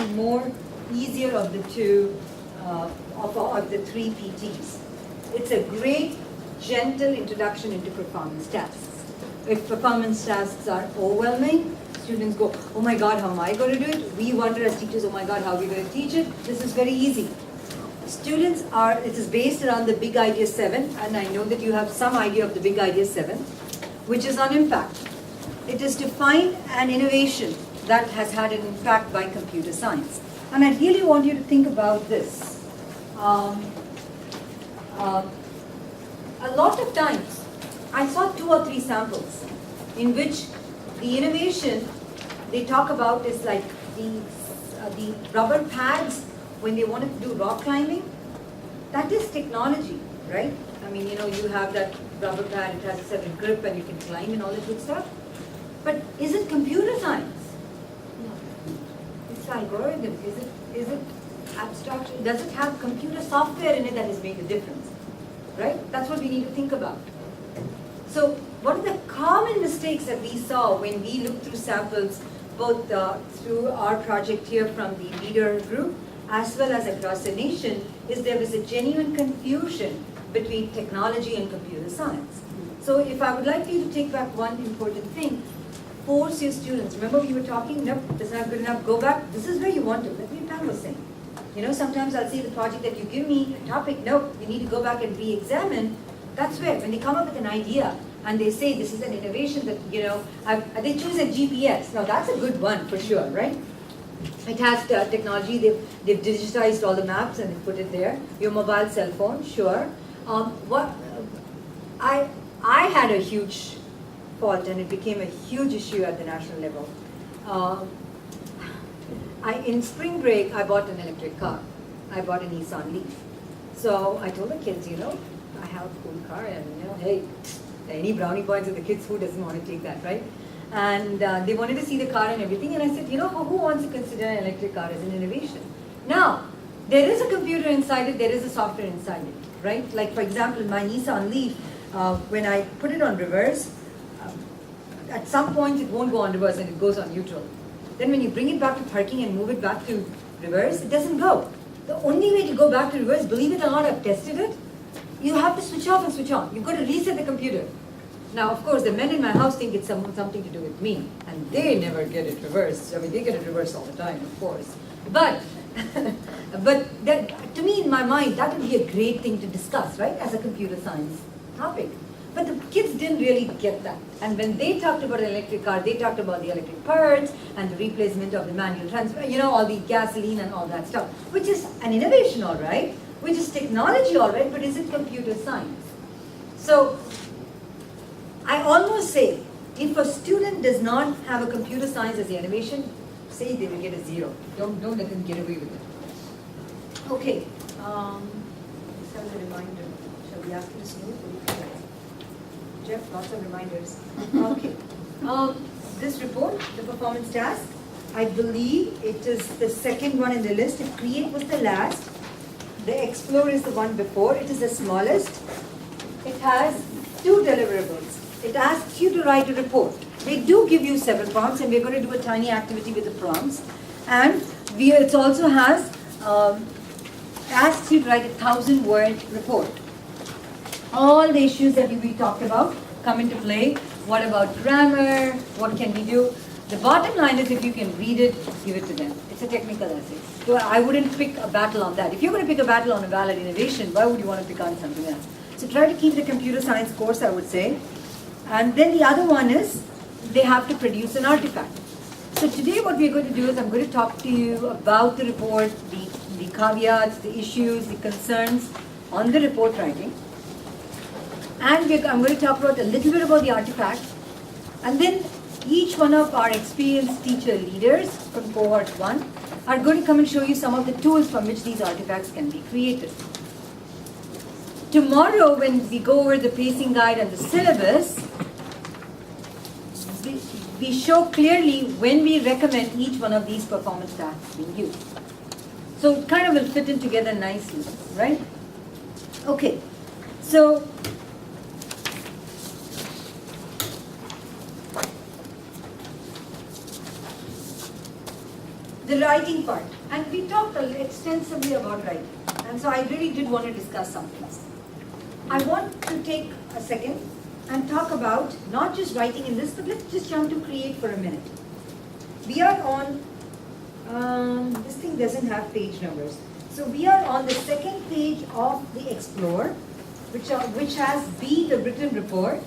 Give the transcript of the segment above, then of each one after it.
the more easier of the two, of the three PTs. It's a great, gentle introduction into performance tasks. If performance tasks are overwhelming, students go, oh my God, how am I going to do it? We wonder as teachers, oh my God, how are we going to teach it? This is very easy. Students are, it is based around the Big Idea 7, and I know that you have some idea of the Big Idea 7, which is on impact. It is to find an innovation that has had an impact by computer science. And I really want you to think about this. A lot of times, I saw 2 or 3 samples in which the innovation they talk about is like the rubber pads when they wanted to do rock climbing. That is technology, right? I mean, you know, you have that rubber pad, it has a certain grip and you can climb and all that good stuff. But is it computer science? No. It's algorithms. Is it abstraction? Does it have computer software in it that has made a difference? Right? That's what we need to think about. So what are the common mistakes that we saw when we looked through samples, both through our project here from the leader group, as well as across the nation, is there was a genuine confusion between technology and computer science. So if I would like you to take back one important thing, force your students. Remember we were talking, nope, that's not good enough, go back, this is where you want to. That's what Pam was saying. You know, sometimes I'll say the project that you give me, a topic, nope, you need to go back and re-examine. That's where, when they come up with an idea, and they say this is an innovation that, you know, they choose a GPS. Now that's a good one for sure, right? It has technology, they've digitized all the maps and they put it there. Your mobile cell phone, sure. I had a huge fault and it became a huge issue at the national level. In spring break, I bought an electric car. I bought a Nissan Leaf. So I told the kids, you know, I have a cool car and, you know, hey, any brownie points with the kids, who doesn't want to take that, right? And they wanted to see the car and everything, and I said, you know, who wants to consider an electric car as an innovation? Now, there is a computer inside it, there is a software inside it, right? Like for example, my Nissan Leaf, when I put it on reverse, at some point it won't go on reverse and it goes on neutral. Then when you bring it back to parking and move it back to reverse, it doesn't go. The only way to go back to reverse, believe it or not, I've tested it, you have to switch off and switch on. You've got to reset the computer. Now, of course, the men in my house think it's something to do with me, and they never get it reversed. I mean, they get it reversed all the time, of course. But, to me, in my mind, that would be a great thing to discuss, right, as a computer science topic. But the kids didn't really get that. And when they talked about an electric car, they talked about the electric parts and the replacement of the manual transfer, you know, all the gasoline and all that stuff, which is an innovation, all right, which is technology, all right, but is it computer science? So, I almost say, if a student does not have a computer science as the innovation, say they will get a 0. Don't let them get away with it. Okay. This has a reminder. Shall we ask you to snooze? Jeff, lots of reminders. Okay. This report, the performance task, I believe it is the second one in the list. If create was the last, the explore is the one before. It is the smallest. It has 2 deliverables. It asks you to write a report. They do give you 7 prompts, and we're going to do a tiny activity with the prompts. And it also has asks you to write a 1,000-word report. All the issues that we talked about come into play. What about grammar? What can we do? The bottom line is, if you can read it, give it to them. It's a technical essay. So I wouldn't pick a battle on that. If you're going to pick a battle on a valid innovation, why would you want to pick on something else? So try to keep the computer science course, I would say. And then the other one is, they have to produce an artifact. So today what we're going to do is, I'm going to talk to you about the report, the caveats, the issues, the concerns on the report writing. And I'm going to talk about a little bit about the artifact. And then each one of our experienced teacher leaders from cohort 1 are going to come and show you some of the tools from which these artifacts can be created. Tomorrow, when we go over the pacing guide and the syllabus, we show clearly when we recommend each one of these performance tasks being used. So it kind of will fit in together nicely, right? Okay, so the writing part. And we talked extensively about writing. And so I really did want to discuss some things. I want to take a second and talk about not just writing in this, but let's just jump to create for a minute. We are on, this thing doesn't have page numbers. So we are on the second page of the Explore, which has B, the written report,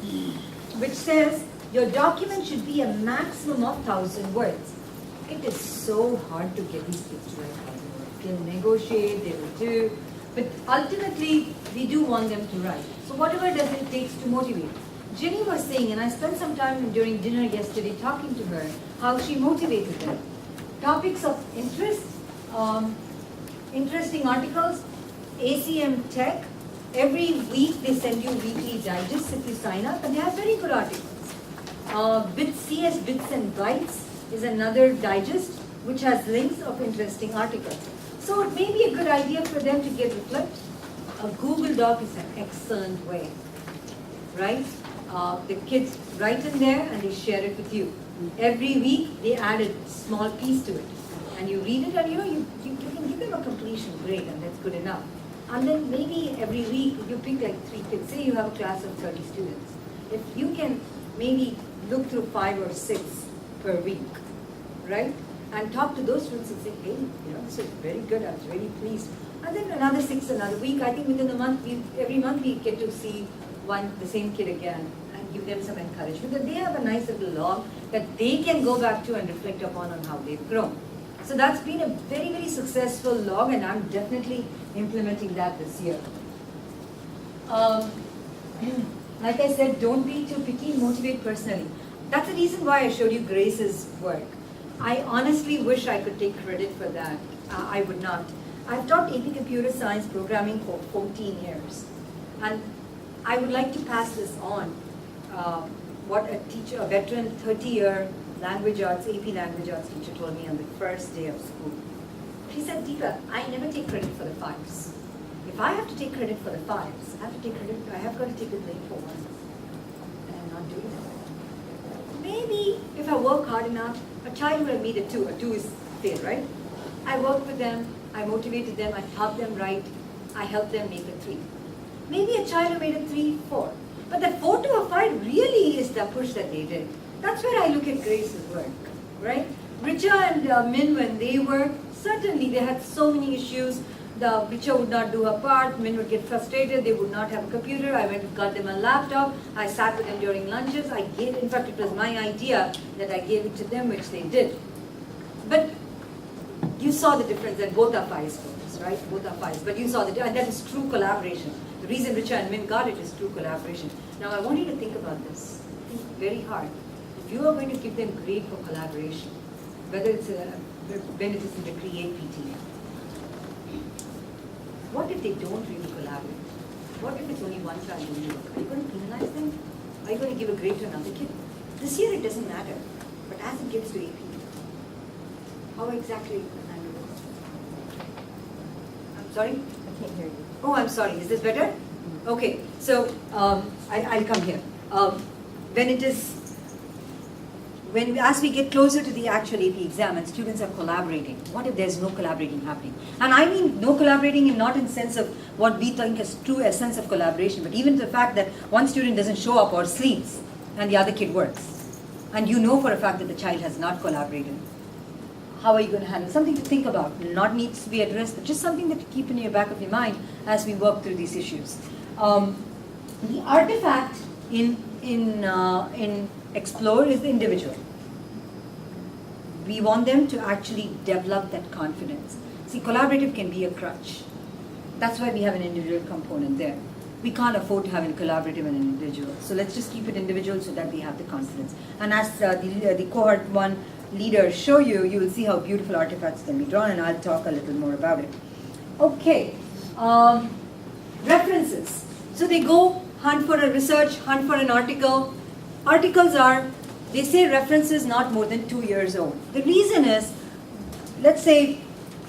which says your document should be a maximum of 1,000 words. It is so hard to get these kids to write 1,000 words. They'll negotiate, they will do, but ultimately we do want them to write. So whatever does it takes to motivate. Jenny was saying, and I spent some time during dinner yesterday talking to her, how she motivated them. Topics of interest, interesting articles, ACM Tech. Every week they send you weekly digests if you sign up, and they have very good articles. CS Bits and Bytes is another digest which has links of interesting articles. So it may be a good idea for them to get reflect. A Google Doc is an excellent way, right? The kids write in there and they share it with you. Every week they add a small piece to it, and you read it, and you can give them a completion grade, and that's good enough. And then maybe every week you pick like 3 kids. Say you have a class of 30 students. If you can maybe look through 5 or 6 per week, right? And talk to those students and say, hey, this is very good, I was really pleased. And then another 6 another week. I think within the month, every month we get to see the same kid again and give them some encouragement. That they have a nice little log that they can go back to and reflect upon on how they've grown. So that's been a very, very successful log, and I'm definitely implementing that this year. Like I said, don't be too picky, motivate personally. That's the reason why I showed you Grace's work. I honestly wish I could take credit for that. I would not. I've taught AP Computer Science programming for 14 years. And I would like to pass this on. What a teacher, a veteran 30-year language arts, AP language arts teacher told me on the first day of school. She said, Deepa, I never take credit for the 5s. If I have to take credit for the 5s, I have got to take the blame for 1s. And I'm not doing that. Maybe if I work hard enough, a child would have made a 2. A 2 is fail, right? I worked with them, I motivated them, I helped them write, I helped them make a 3. Maybe a child who made a 3, 4. But that 4 to a 5 really is the push that they did. That's where I look at Grace's work, right? Richa and Min, when they worked, certainly they had so many issues. Richa would not do her part, Min would get frustrated, they would not have a computer. I went and got them a laptop, I sat with them during lunches. In fact, it was my idea that I gave it to them, which they did. But you saw the difference, and both are 5 scores, right? Both are 5s, but you saw the difference, and that is true collaboration. The reason Richa and Min got it is true collaboration. Now I want you to think about this. Think very hard. If you are going to give them grade for collaboration, whether it's when it is in the Create PT, what if they don't really collaborate? What if it's only one child doing work? Are you going to penalize them? Are you going to give a grade to another kid? This year it doesn't matter, but as it gets to AP, how exactly are you going to handle this? I'm sorry? I can't hear you. Oh, I'm sorry. Is this better? Okay. So I'll come here. As we get closer to the actual AP exam and students are collaborating, what if there's no collaborating happening? And I mean no collaborating not in sense of what we think is true essence of collaboration, but even the fact that one student doesn't show up or sleeps and the other kid works. And you know for a fact that the child has not collaborated. How are you going to handle? Something to think about. Not needs to be addressed, but just something that to keep in your back of your mind as we work through these issues. The artifact in Explore is the individual. We want them to actually develop that confidence. See, collaborative can be a crutch. That's why we have an individual component there. We can't afford to have a collaborative and an individual. So let's just keep it individual so that we have the confidence. And as the cohort 1 leaders show you, you will see how beautiful artifacts can be drawn, and I'll talk a little more about it. Okay, references. So they go hunt for a research, hunt for an article. Articles are, they say references not more than 2 years old. The reason is, let's say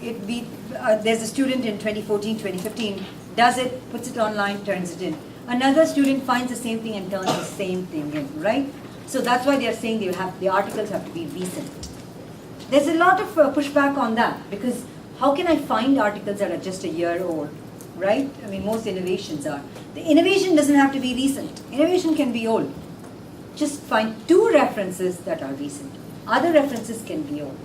there's a student in 2014, 2015, does it, puts it online, turns it in. Another student finds the same thing and turns the same thing in, right? So that's why they are saying the articles have to be recent. There's a lot of pushback on that, because how can I find articles that are just a year old, right? I mean, most innovations are. The innovation doesn't have to be recent. Innovation can be old. Just find 2 references that are recent. Other references can be old.